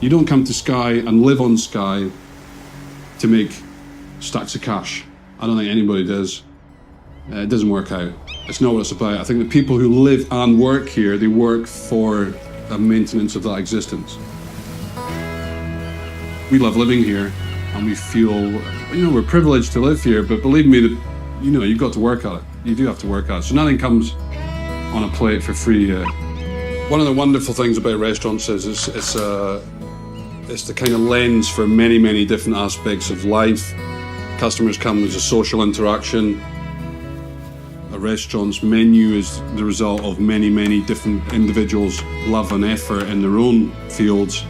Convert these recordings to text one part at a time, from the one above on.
You don't come to Skye and live on Skye to make stacks of cash. I don't think anybody does. It doesn't work out. It's not what it's about. I think the people who live and work here, they work for the maintenance of that existence. We love living here and we feel, we're privileged to live here, but believe me, you've got to work at it. You do have to work at it. So nothing comes on a plate for free. One of the wonderful things about restaurants is it's the kind of lens for many, many different aspects of life. Customers come as a social interaction. A restaurant's menu is the result of many, many different individuals' love and effort in their own fields.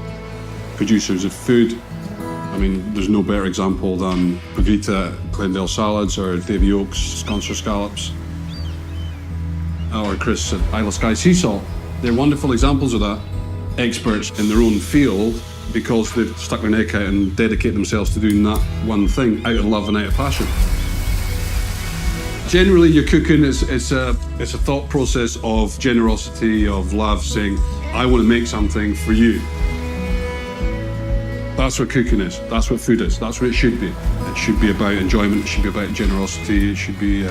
Producers of food. I mean, there's no better example than Brigitte Glendale Salads or Davy Oak's Sconser Scallops or Chris at Isle of Skye Sea Salt. They're wonderful examples of that. Experts in their own field because they've stuck their neck out and dedicate themselves to doing that one thing out of love and out of passion. Generally, your cooking is a thought process of generosity, of love, saying, I want to make something for you. That's what cooking is. That's what food is. That's what it should be. It should be about enjoyment. It should be about generosity. It should be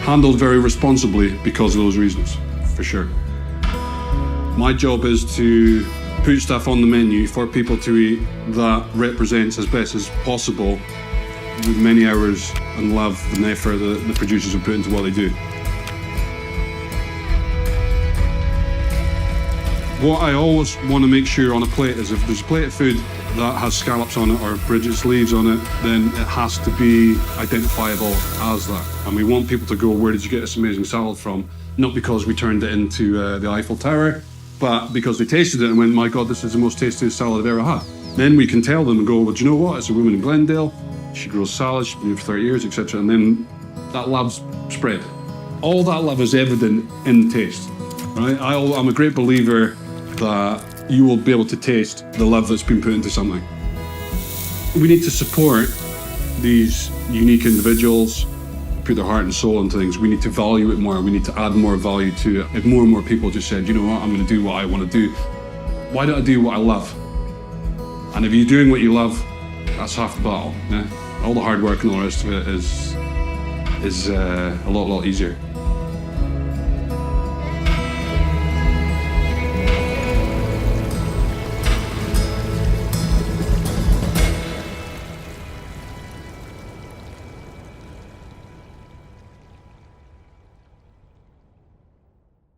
handled very responsibly because of those reasons, for sure. My job is to put stuff on the menu for people to eat that represents as best as possible the many hours and love and effort that the producers have put into what they do. What I always want to make sure on a plate is if there's a plate of food that has scallops on it or Bridget's leaves on it, then it has to be identifiable as that. And we want people to go, where did you get this amazing salad from? Not because we turned it into the Eiffel Tower, but because they tasted it and went, my God, this is the most tastiest salad I've ever had. Then we can tell them and go, well, do you know what? It's a woman in Glendale. She grows salads, she's been here for 30 years, etc. And then that love's spread. All that love is evident in the taste, right? I'm a great believer that you will be able to taste the love that's been put into something. We need to support these unique individuals, put their heart and soul into things. We need to value it more. We need to add more value to it. If more and more people just said, you know what, I'm going to do what I want to do. Why don't I do what I love? And if you're doing what you love, that's half the battle. Yeah? All the hard work and all the rest of it is a lot easier.